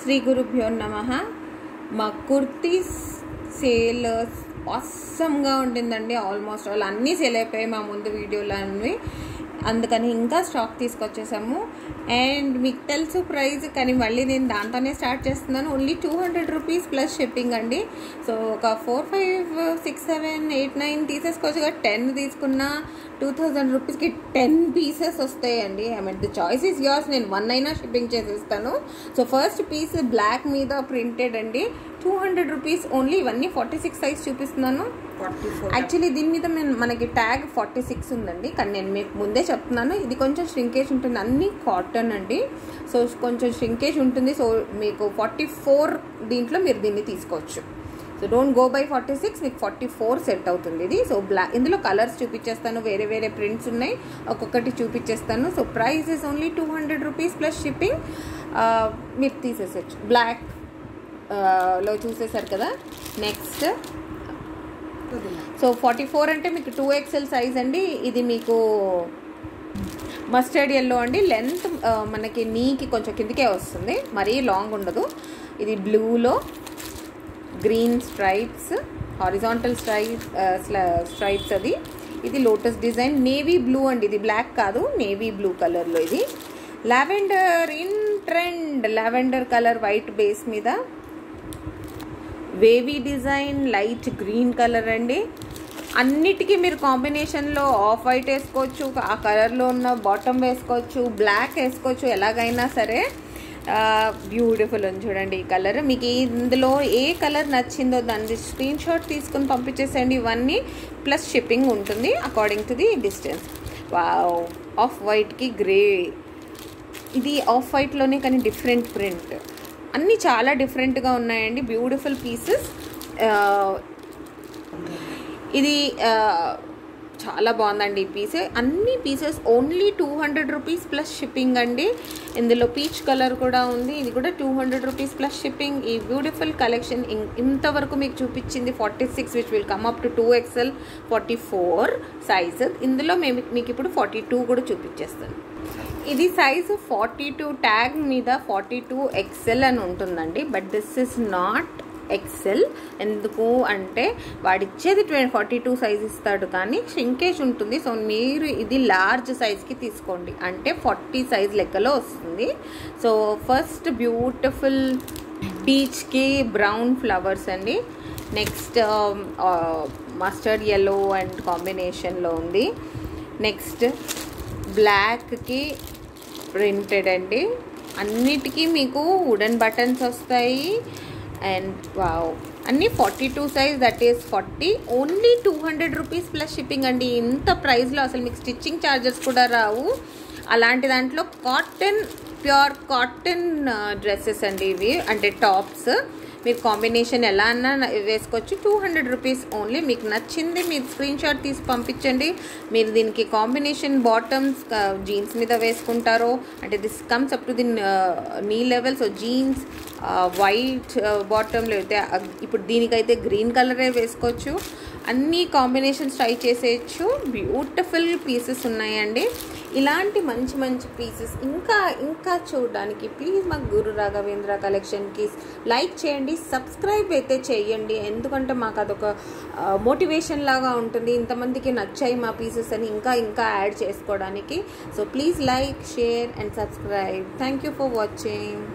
శ్రీ గురుభ్యో నమః. మా కుర్తీస్ సేల్ ఆసమ్గా ఉంటుందండి. ఆల్మోస్ట్ ఆల్ అన్నీ సేల్ అయిపోయాయి మా ముందు వీడియోలో అన్నీ. అందుకని ఇంకా స్టాక్ తీసుకొచ్చేసాము. అండ్ మీకు తెలుసు ప్రైస్, కానీ మళ్ళీ నేను దాంతోనే స్టార్ట్ చేస్తున్నాను. ఓన్లీ 200 రూపీస్ ప్లస్ షిప్పింగ్ అండి. సో ఒక 4, 5, 6, 7, 8, 9 తీసేసుకోవచ్చుగా. 10 తీసుకున్నా 2000 రూపీస్కి 10 పీసెస్ వస్తాయండి. I mean the choice is yours. నేను 1 అయినా షిప్పింగ్ చేసేస్తాను. సో ఫస్ట్ పీస్ బ్లాక్ మీద ప్రింటెడ్ అండి, 200 రూపీస్ ఓన్లీ. ఇవన్నీ 46 సైజ్ చూపిస్తున్నాను. యాక్చువల్లీ దీని మీద మనకి ట్యాగ్ 46 ఉందండి, కానీ నేను మీకు ముందే చెప్తున్నాను ఇది కొంచెం ష్రింకేజ్ ఉంటుంది. అన్నీ కాటన్ అండి, సో కొంచెం ష్రింకేజ్ ఉంటుంది. సో మీకు 44 దీంట్లో మీరు దీన్ని తీసుకోవచ్చు. సో డోంట్ గో బై 46, మీకు 44 సెట్ అవుతుంది ఇది. సో బ్లాక్, ఇందులో కలర్స్ చూపించేస్తాను, వేరే వేరే ప్రింట్స్ ఉన్నాయి, ఒక్కొక్కటి చూపించేస్తాను. So price is only 200 rupees plus shipping. మీరు తీసేసచ్చు. బ్లాక్ లో చూసేసారు కదా. నెక్స్ట్ సో 44 అంటే మీకు 2XL సైజ్ అండి. ఇది మీకు మస్టర్డ్ ఎల్లో అండి. లెంత్ మనకి నీకి కొంచెం కిందికే వస్తుంది, మరీ లాంగ్ ఉండదు. ఇది బ్లూలో గ్రీన్ స్ట్రైప్స్, హారిజాంటల్ స్ట్రైప్స్ అది. ఇది లోటస్ డిజైన్, నేవీ బ్లూ అండి. ఇది బ్లాక్ కాదు, నేవీ బ్లూ కలర్లో. ఇది lavender, in trend lavender colour, white base మీద wavy design, light green colour అండి. అన్నిటికీ మీరు కాంబినేషన్లో ఆఫ్ వైట్ వేసుకోవచ్చు, ఆ కలర్లో ఉన్న బాటమ్ వేసుకోవచ్చు, బ్లాక్ వేసుకోవచ్చు, ఎలాగైనా సరే. బ్యూటిఫుల్ ఉంది చూడండి ఈ కలర్. మీకు ఇందులో ఏ కలర్ నచ్చిందో దాన్ని స్క్రీన్ షాట్ తీసుకుని పంపించేసేయండి. ఇవన్నీ ప్లస్ షిప్పింగ్ ఉంటుంది according to the distance. Wow, off వైట్కి గ్రే. ఇది ఆఫ్ వైట్లోనే కానీ డిఫరెంట్ ప్రింట్. అన్నీ చాలా డిఫరెంట్గా ఉన్నాయండి. Beautiful pieces. ఇది చాలా బాగుందండి ఈ పీస్. అన్ని pieces only 200 rupees plus shipping అండి. ఇందులో పీచ్ కలర్ కూడా ఉంది, ఇది కూడా 200 రూపీస్ ప్లస్ షిప్పింగ్. ఈ బ్యూటిఫుల్ కలెక్షన్ ఇంతవరకు మీకు చూపించింది 46, which will come up to 2XL 44 size. ఇందులో మీకు ఇప్పుడు 42 కూడా చూపించేస్తాను. ఇది సైజు 42, ట్యాగ్ మీద 42XL అని ఉంటుందండి. But this is not XL. ఎందుకు అంటే వాడిచ్చేది 42 సైజ్ ఇస్తాడు, కానీ షింకేజ్ ఉంటుంది. సో మీరు ఇది లార్జ్ సైజ్కి తీసుకోండి, అంటే 40 సైజ్ లెక్కలో వస్తుంది. సో ఫస్ట్ బ్యూటిఫుల్ పీచ్కి బ్రౌన్ ఫ్లవర్స్ అండి. నెక్స్ట్ మస్టర్డ్ ఎల్లో అండ్ కాంబినేషన్లో ఉంది. నెక్స్ట్ బ్లాక్కి ప్రింటెడ్ అండి. అన్నిటికీ మీకు వుడెన్ బటన్స్ వస్తాయి. అండ్ వావ్, అన్నీ 42 size, that is 40. Only 200 rupees plus shipping అండి. ఇంత ప్రైస్లో అసలు మీకు స్టిచ్చింగ్ ఛార్జెస్ కూడా రావు. అలాంటి దాంట్లో కాటన్, ప్యూర్ కాటన్ డ్రెస్సెస్ అండి ఇవి, అంటే టాప్స్. మీరు కాంబినేషన్ ఎలా అన్నా వేసుకోవచ్చు. 200 రూపీస్ ఓన్లీ. మీకు నచ్చింది మీరు స్క్రీన్ షాట్ తీసి పంపించండి. మీరు దీనికి కాంబినేషన్ బాటమ్స్ జీన్స్ మీద వేసుకుంటారో, అంటే this comes up to the knee level. So jeans white bottom, లేకపోతే ఇప్పుడు దీనికైతే గ్రీన్ కలరే వేసుకోవచ్చు. అన్ని కాంబినేషన్స్ ట్రై చేసేయచ్చు. బ్యూటిఫుల్ పీసెస్ ఉన్నాయండి. ఇలాంటి మంచి మంచి పీసెస్ ఇంకా చూడడానికి ప్లీజ్ మా గురు రాఘవేంద్ర కలెక్షన్కి లైక్ చేయండి, సబ్స్క్రైబ్ అయితే చేయండి. ఎందుకంటే మాకు అదొక మోటివేషన్ లాగా ఉంటుంది. ఇంతమందికి నచ్చాయి మా పీసెస్ అని ఇంకా యాడ్ చేసుకోవడానికి. So please like, share and subscribe. Thank you for watching.